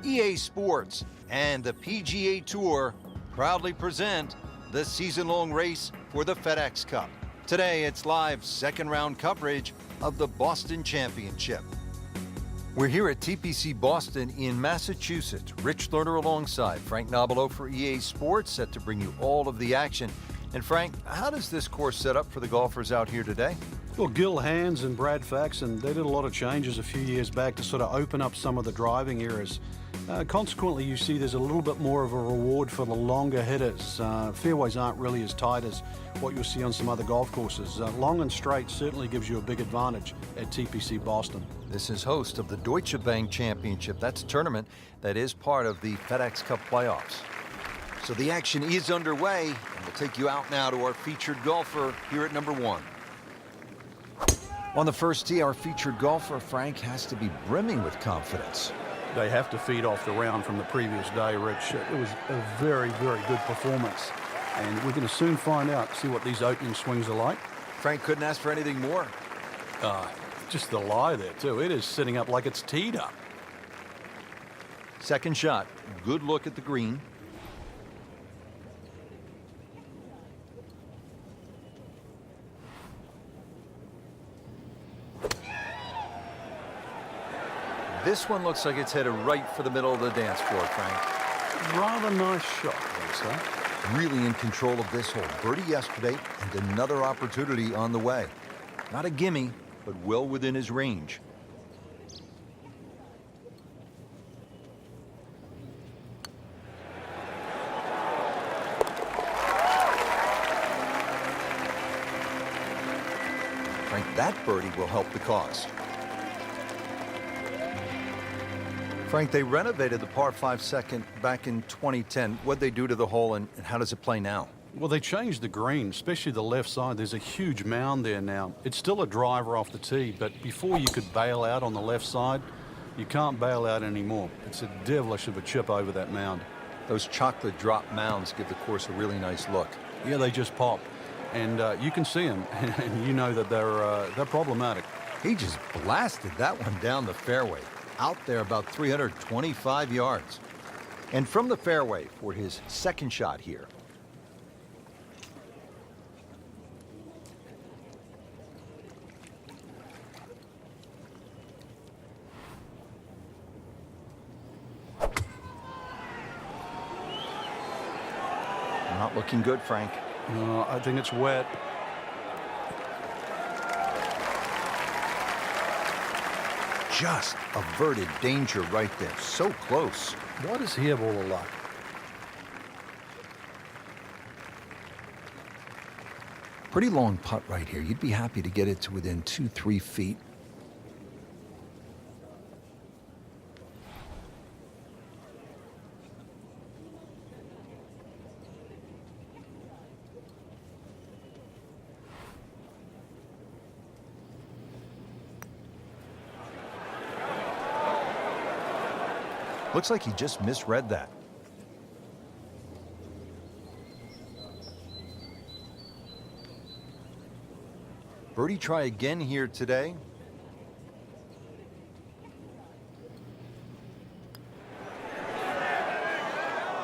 EA Sports and the PGA Tour proudly present the season-long race for the FedEx Cup. Today, it's live second-round coverage of the Boston Championship. We're here at TPC Boston in Massachusetts. Rich Lerner alongside Frank Nobilo for EA Sports, set to bring you all of the action. And Frank, how does this course set up for the golfers out here today? Well, Gil Hands and Brad Faxon, they did a lot of changes a few years back to sort of open up some of the driving areas. Consequently, you see there's a little bit more of a reward for the longer hitters. Fairways aren't really as tight as what you'll see on some other golf courses. Long and straight certainly gives you a big advantage at TPC Boston. This is host of the Deutsche Bank Championship. That's a tournament that is part of the FedEx Cup playoffs. So the action is underway, and we'll take you out now to our featured golfer here at number 1. On the first tee, our featured golfer, Frank, has to be brimming with confidence. They have to feed off the round from the previous day, Rich. It was a very, very good performance. And we're going to soon find out, see what these opening swings are like. Frank couldn't ask for anything more. Just the lie there, too. It is sitting up like it's teed up. Second shot, good look at the green. This one looks like it's headed right for the middle of the dance floor, Frank. Rather nice shot, I would say. Really in control of this hole. Birdie yesterday and another opportunity on the way. Not a gimme, but well within his range. Frank, that birdie will help the cause. Frank, they renovated the par 5 second back in 2010. What'd they do to the hole, and how does it play now? Well, they changed the green, especially the left side. There's a huge mound there now. It's still a driver off the tee, but before you could bail out on the left side, you can't bail out anymore. It's a devilish of a chip over that mound. Those chocolate drop mounds give the course a really nice look. Yeah, they just pop. And you can see them, and you know that they're problematic. He just blasted that one down the fairway. Out there about 325 yards. And from the fairway for his second shot here. Not looking good, Frank. I think it's wet. Just averted danger right there. So close. Why does he have all the luck? Pretty long putt right here. You'd be happy to get it to within 2-3 feet. Looks like he just misread that. Birdie try again here today.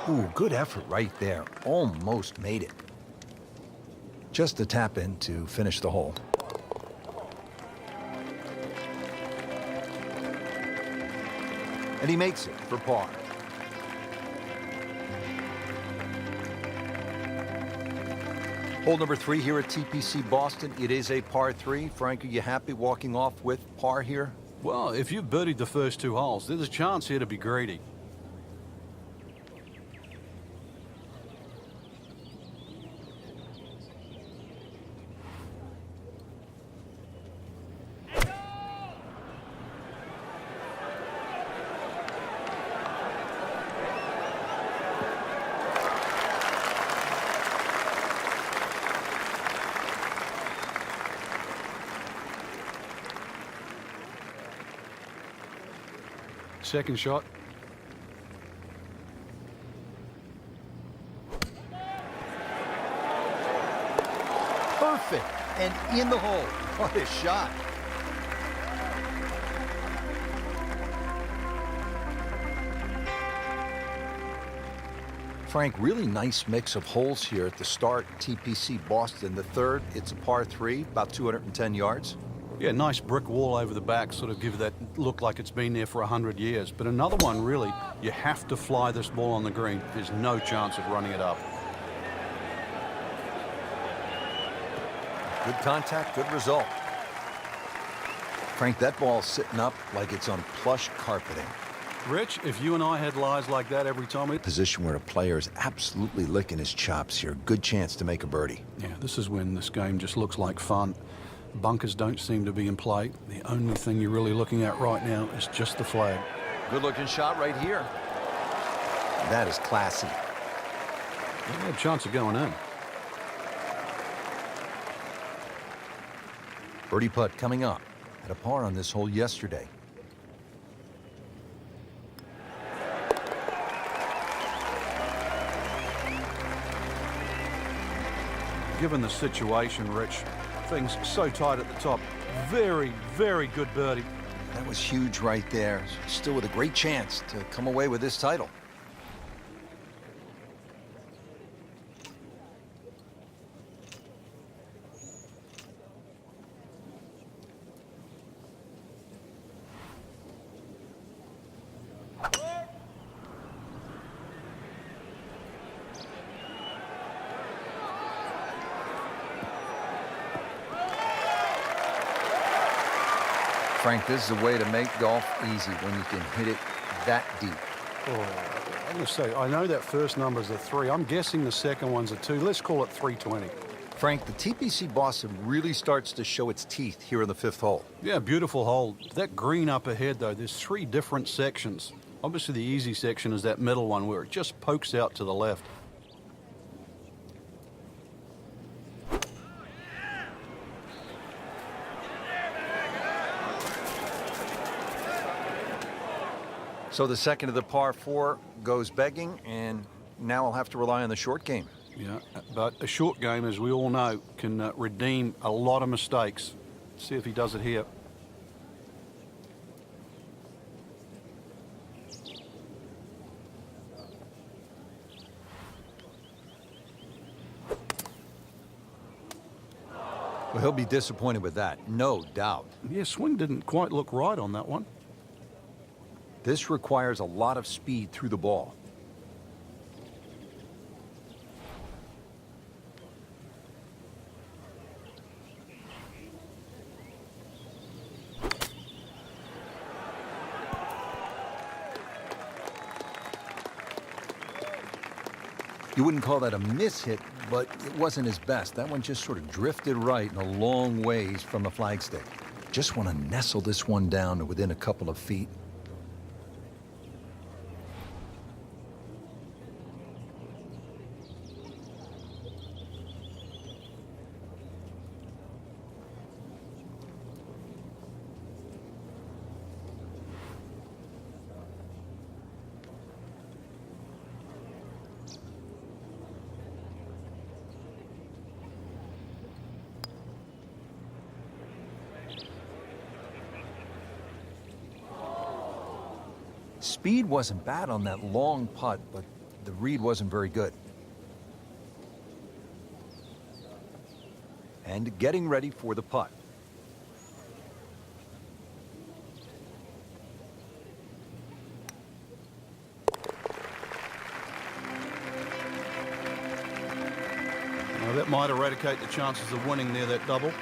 Ooh, good effort right there. Almost made it. Just a tap in to finish the hole. And he makes it for par. Hole number 3 here at TPC Boston. It is a par 3. Frank, are you happy walking off with par here? Well, if you've birdied the first 2 holes, there's a chance here to be greedy. Second shot. Perfect. And in the hole. What a shot. Frank, really nice mix of holes here at the start. TPC Boston. The third, it's a par 3, about 210 yards. Yeah, nice brick wall over the back, sort of give that look like it's been there for 100 years. But another one, really, you have to fly this ball on the green. There's no chance of running it up. Good contact, good result. Frank, that ball's sitting up like it's on plush carpeting. Rich, if you and I had lies like that every time we... Position where a player is absolutely licking his chops here. Good chance to make a birdie. Yeah, this is when this game just looks like fun. Bunkers don't seem to be in play. The only thing you're really looking at right now is just the flag. Good looking shot right here. That is classy. Yeah, had a chance of going in. Birdie putt coming up. Had a par on this hole yesterday. Given the situation, Rich, things so tight at the top. Very, very good birdie. That was huge right there. Still with a great chance to come away with this title. Frank, this is a way to make golf easy when you can hit it that deep. Oh, I'm going to say, I know that first number's a 3. I'm guessing the second one's a 2. Let's call it 320. Frank, the TPC Boston really starts to show its teeth here in the 5th hole. Yeah, beautiful hole. That green up ahead, though, there's 3 different sections. Obviously, the easy section is that middle one where it just pokes out to the left. So the second of the par 4 goes begging, and now I'll have to rely on the short game. Yeah, but a short game, as we all know, can redeem a lot of mistakes. See if he does it here. Well, he'll be disappointed with that, no doubt. Yeah, swing didn't quite look right on that one. This requires a lot of speed through the ball. You wouldn't call that a mishit, but it wasn't his best. That one just sort of drifted right and a long ways from the flagstick. Just want to nestle this one down to within a couple of feet. Speed wasn't bad on that long putt, but the read wasn't very good. And getting ready for the putt. Now that might eradicate the chances of winning there, that double.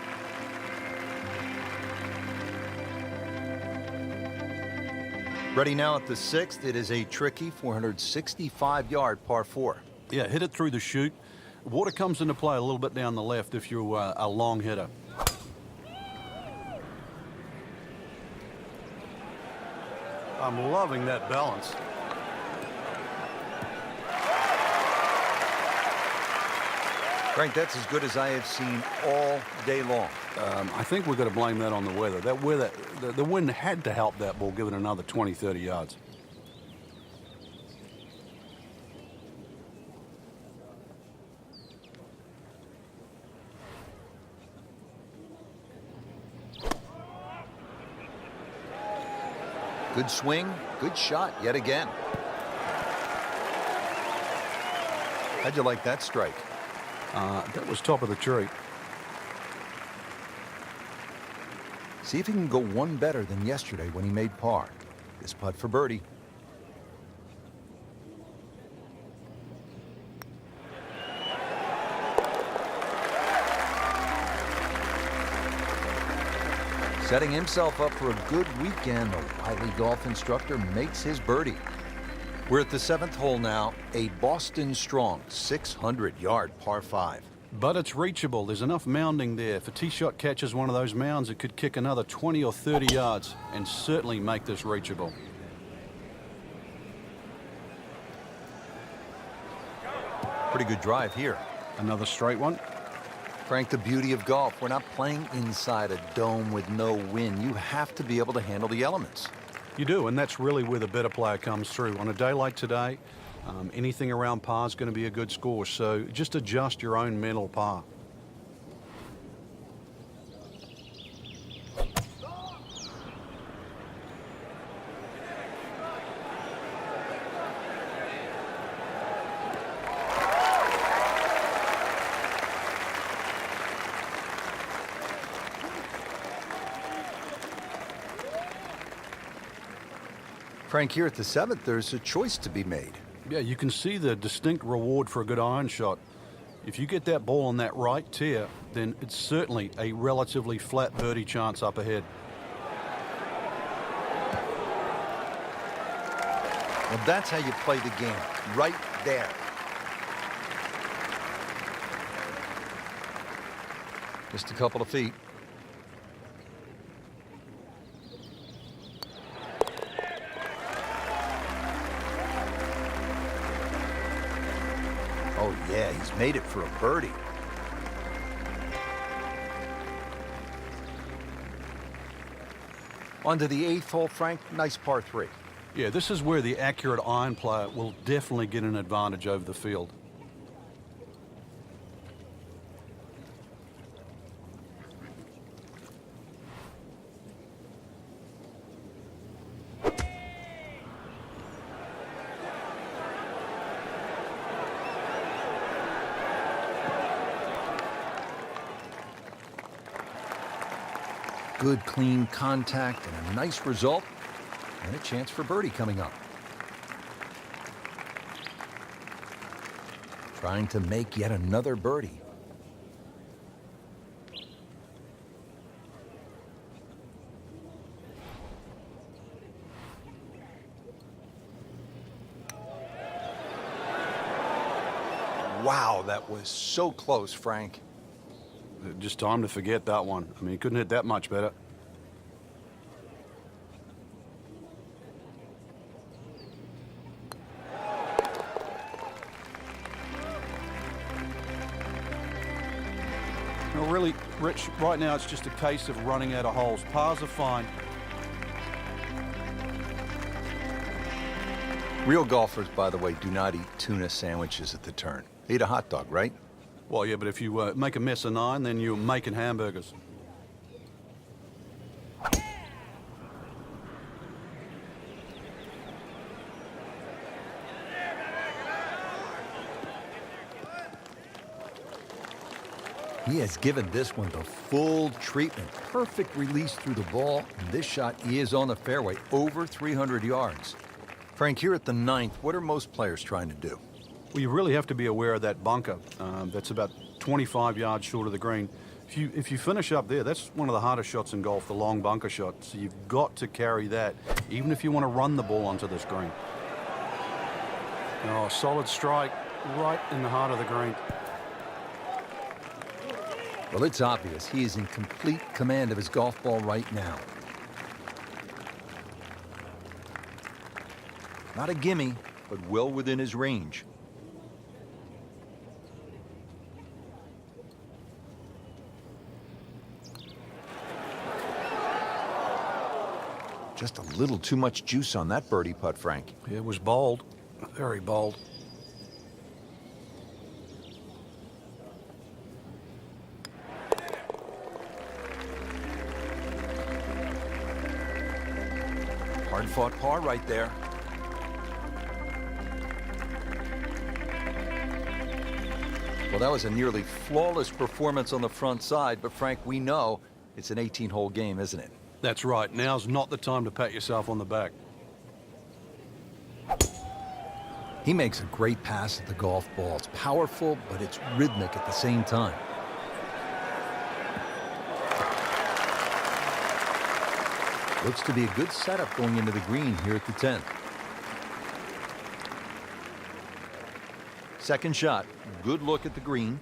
Ready now at the 6th. It is a tricky 465-yard par 4. Yeah, hit it through the chute. Water comes into play a little bit down the left if you're a long hitter. I'm loving that balance. Frank, that's as good as I have seen all day long. I think we've got to blame that on the weather. That weather, the wind had to help that ball give it another 20, 30 yards. Good swing, good shot yet again. How'd you like that strike? That was top of the tree. See if he can go one better than yesterday when he made par. This putt for birdie. Setting himself up for a good weekend, the wily golf instructor makes his birdie. We're at the 7th hole now, a Boston strong 600-yard par 5. But it's reachable. There's enough mounding there. If a tee shot catches one of those mounds, it could kick another 20 or 30 yards and certainly make this reachable. Pretty good drive here. Another straight one. Frank, the beauty of golf, we're not playing inside a dome with no wind. You have to be able to handle the elements. You do, and that's really where the better player comes through. On a day like today, anything around par is going to be a good score, so just adjust your own mental par. Frank, here at the 7th, there's a choice to be made. Yeah, you can see the distinct reward for a good iron shot. If you get that ball on that right tier, then it's certainly a relatively flat birdie chance up ahead. Well, that's how you play the game, right there. Just a couple of feet. Oh, yeah, he's made it for a birdie. On to the 8th hole, Frank. Nice par 3. Yeah, this is where the accurate iron player will definitely get an advantage over the field. Good, clean contact and a nice result, and a chance for birdie coming up. Trying to make yet another birdie. Wow, that was so close, Frank. Just time to forget that one. I mean, he couldn't hit that much better. Well, really, Rich, right now it's just a case of running out of holes. Pars are fine. Real golfers, by the way, do not eat tuna sandwiches at the turn. They eat a hot dog, right? Well, yeah, but if you make a mess of 9, then you're making hamburgers. He has given this one the full treatment. Perfect release through the ball. And this shot is on the fairway, over 300 yards. Frank, here at the 9th, what are most players trying to do? Well, you really have to be aware of that bunker. That's about 25 yards short of the green. If you finish up there, that's one of the hardest shots in golf, the long bunker shot. So you've got to carry that, even if you want to run the ball onto this green. Oh, solid strike right in the heart of the green. Well, it's obvious he is in complete command of his golf ball right now. Not a gimme, but well within his range. Just a little too much juice on that birdie putt, Frank. It was bold, very bold. Hard-fought par right there. Well, that was a nearly flawless performance on the front side, but Frank, we know it's an 18-hole game, isn't it? That's right. Now's not the time to pat yourself on the back. He makes a great pass at the golf ball. It's powerful, but it's rhythmic at the same time. Looks to be a good setup going into the green here at the 10th. Second shot. Good look at the green.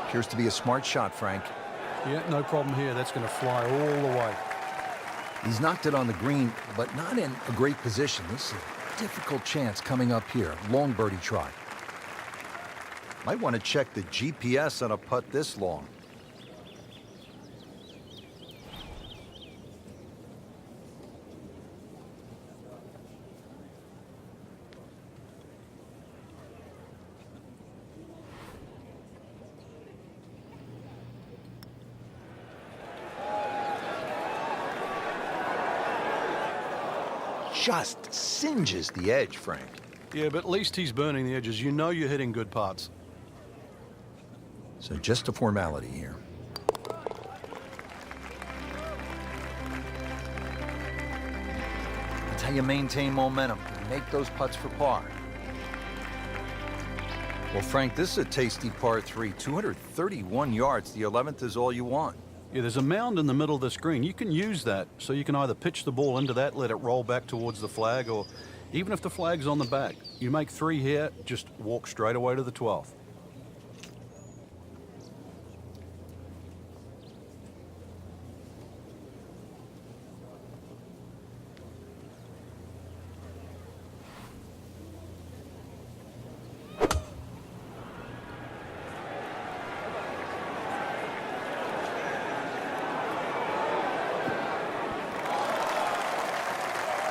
Appears to be a smart shot, Frank. Yeah, no problem here. That's going to fly all the way. He's knocked it on the green, but not in a great position. This is a difficult chance coming up here. Long birdie try. Might want to check the GPS on a putt this long. Just singes the edge, Frank. Yeah, but at least he's burning the edges. You know you're hitting good putts. So just a formality here. That's how you maintain momentum. You make those putts for par. Well, Frank, this is a tasty par 3. 231 yards. The 11th is all you want. Yeah, there's a mound in the middle of the screen. You can use that, so you can either pitch the ball into that, let it roll back towards the flag, or even if the flag's on the back, you make 3 here, just walk straight away to the 12th.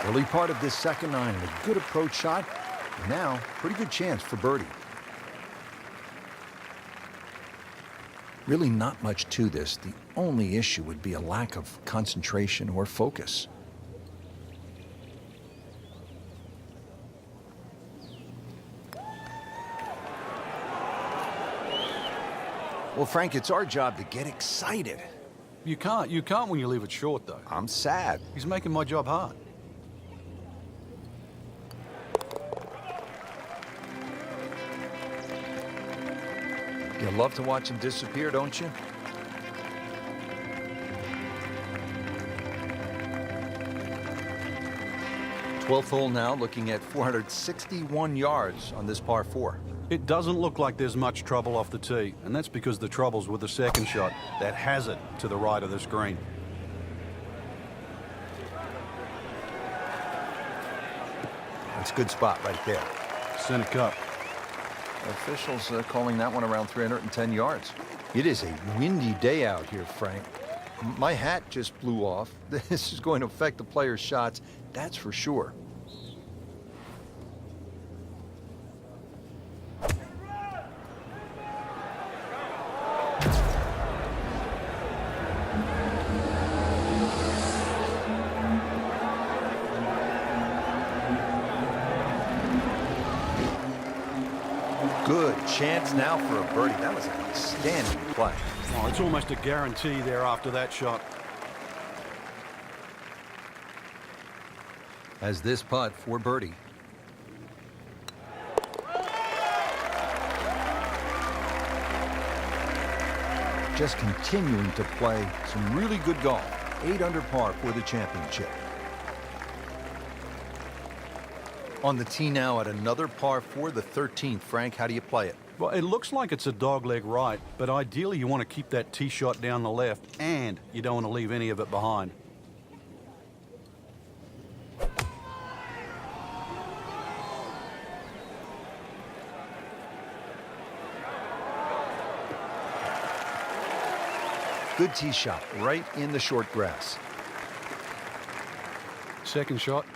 Early part of this second nine, a good approach shot. And now, pretty good chance for birdie. Really not much to this. The only issue would be a lack of concentration or focus. Well, Frank, it's our job to get excited. You can't when you leave it short, though. I'm sad. He's making my job hard. You love to watch him disappear, don't you? Twelfth hole now, looking at 461 yards on this par 4. It doesn't look like there's much trouble off the tee, and that's because the trouble's with the second shot. That has it to the right of the screen. That's a good spot right there. Center cup. Officials calling that one around 310 yards. It is a windy day out here, Frank. My hat just blew off. This is going to affect the players' shots, that's for sure. Good chance now for a birdie. That was an outstanding play. Oh, it's almost a guarantee there after that shot. As this putt for birdie. Just continuing to play some really good golf. 8 under par for the championship. On the tee now at another par 4, the 13th. Frank, how do you play it? Well, it looks like it's a dogleg right, but ideally you want to keep that tee shot down the left, and you don't want to leave any of it behind. Good tee shot right in the short grass. Second shot.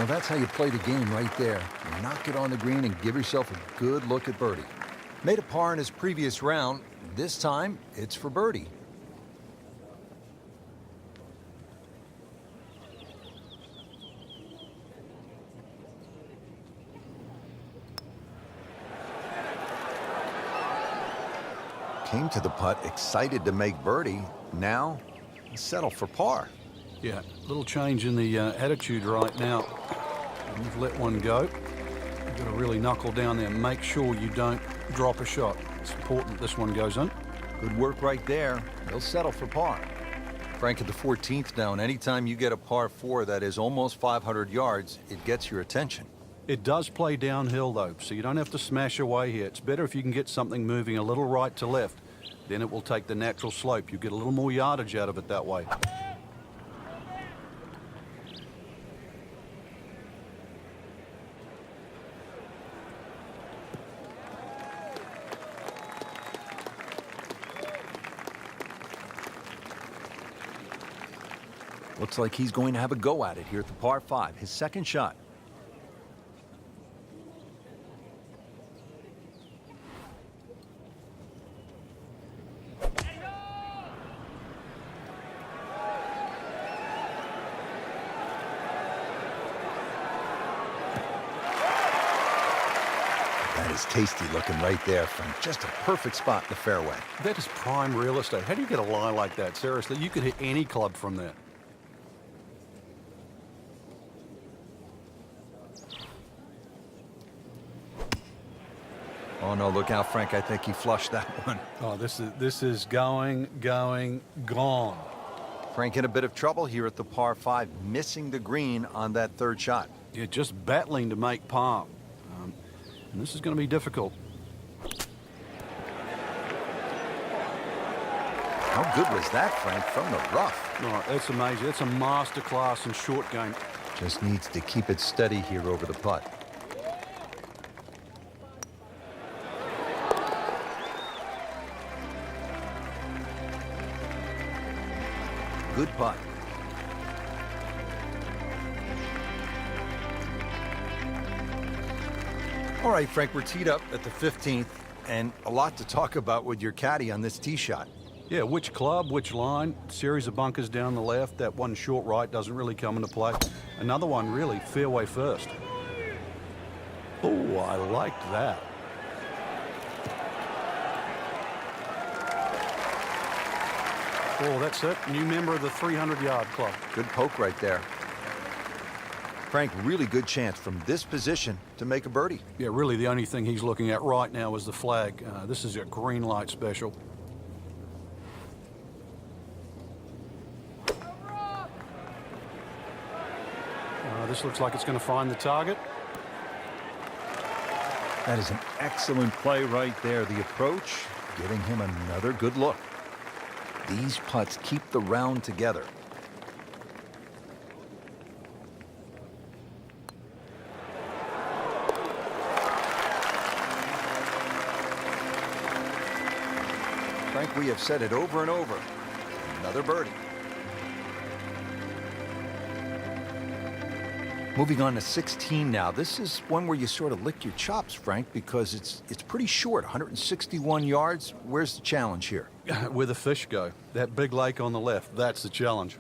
Well, that's how you play the game right there. Knock it on the green and give yourself a good look at birdie. Made a par in his previous round. This time, it's for birdie. Came to the putt excited to make birdie. Now, settle for par. Yeah, little change in the attitude right now. You've let one go. You've got to really knuckle down there and make sure you don't drop a shot. It's important this one goes in. Good work right there. He'll settle for par. Frank, at the 14th down, anytime you get a par 4 that is almost 500 yards, it gets your attention. It does play downhill, though, so you don't have to smash away here. It's better if you can get something moving a little right to left. Then it will take the natural slope. You get a little more yardage out of it that way. Looks like he's going to have a go at it here at the par 5, his second shot. That is tasty looking right there, Frank. Just a perfect spot in the fairway. That is prime real estate. How do you get a lie like that? Seriously, you could hit any club from there. Oh, no, look out, Frank. I think he flushed that one. Oh, this is going, gone. Frank in a bit of trouble here at the par 5, missing the green on that third shot. You're just battling to make par. And this is going to be difficult. How good was that, Frank, from the rough? Oh, that's amazing. That's a master class in short game. Just needs to keep it steady here over the putt. Good putt. All right, Frank, we're teed up at the 15th, and a lot to talk about with your caddy on this tee shot. Yeah, which club, which line, series of bunkers down the left. That one short right doesn't really come into play. Another one, really, fairway first. Oh, I liked that. Oh, that's it. New member of the 300-yard club. Good poke right there. Frank, really good chance from this position to make a birdie. Yeah, really the only thing he's looking at right now is the flag. This is a green light special. This looks like it's going to find the target. That is an excellent play right there. The approach, giving him another good look. These putts keep the round together. Frank, we have said it over and over. Another birdie. Moving on to 16 now. This is one where you sort of lick your chops, Frank, because it's pretty short, 161 yards. Where's the challenge here? Where the fish go. That big lake on the left, that's the challenge.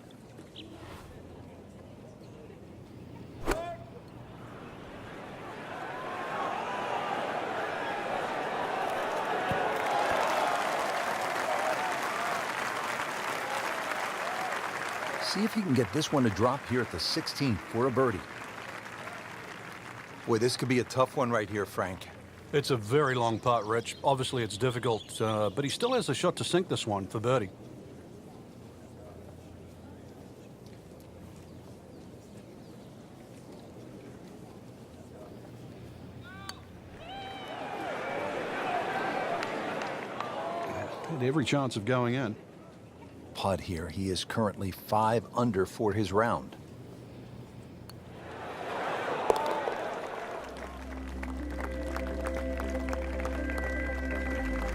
See if he can get this one to drop here at the 16th for a birdie. Boy, this could be a tough one right here, Frank. It's a very long putt, Rich. Obviously, it's difficult, but he still has a shot to sink this one for birdie. Had every chance of going in. Putt here. He is currently 5 under for his round.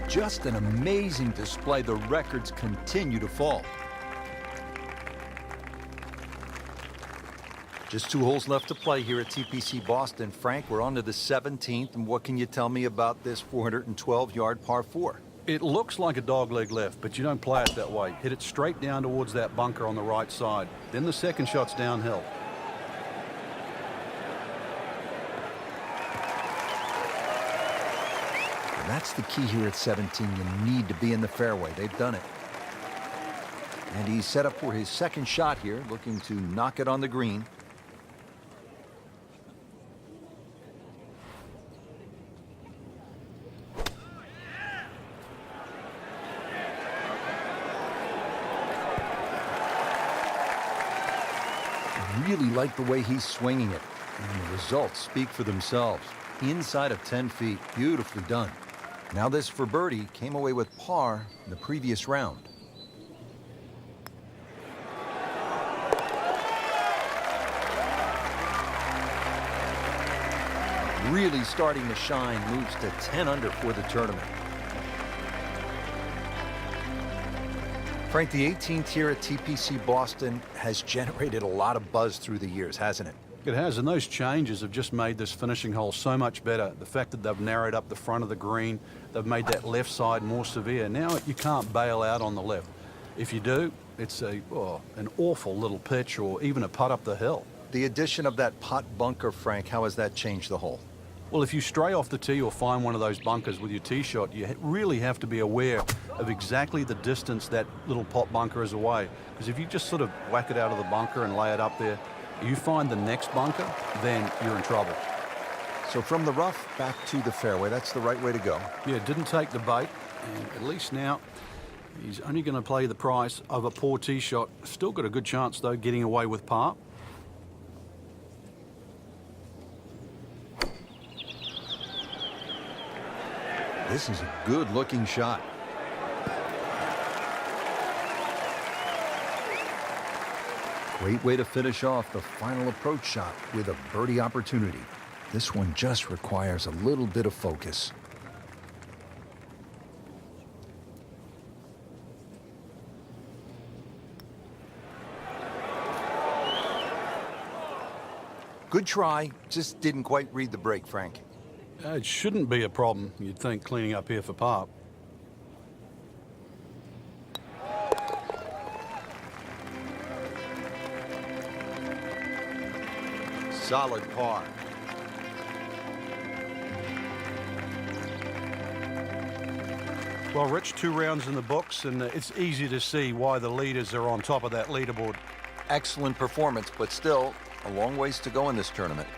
Just an amazing display. The records continue to fall. Just 2 holes left to play here at TPC Boston. Frank, we're on to the 17th, and what can you tell me about this 412-yard par 4? It looks like a dogleg left, but you don't play it that way. Hit it straight down towards that bunker on the right side. Then the second shot's downhill. And that's the key here at 17. You need to be in the fairway. They've done it. And he's set up for his second shot here, looking to knock it on the green. Really like the way he's swinging it, and the results speak for themselves. Inside of 10 feet, beautifully done. Now this for birdie, came away with par in the previous round. Really starting to shine, moves to 10 under for the tournament. Frank, the 18th here at TPC Boston has generated a lot of buzz through the years, hasn't it? It has, and those changes have just made this finishing hole so much better. The fact that they've narrowed up the front of the green, they've made that left side more severe. Now you can't bail out on the left. If you do, it's an awful little pitch or even a putt up the hill. The addition of that putt bunker, Frank, how has that changed the hole? Well, if you stray off the tee or find one of those bunkers with your tee shot, you really have to be aware of exactly the distance that little pot bunker is away. Because if you just sort of whack it out of the bunker and lay it up there, you find the next bunker, then you're in trouble. So from the rough back to the fairway, that's the right way to go. Yeah, didn't take the bait, and at least now he's only going to play the price of a poor tee shot. Still got a good chance, though, getting away with par. This is a good-looking shot. Great way to finish off the final approach shot with a birdie opportunity. This one just requires a little bit of focus. Good try, just didn't quite read the break, Frank. It shouldn't be a problem, you'd think, cleaning up here for par. Solid par. Well, Rich, 2 rounds in the books, and it's easy to see why the leaders are on top of that leaderboard. Excellent performance, but still a long ways to go in this tournament.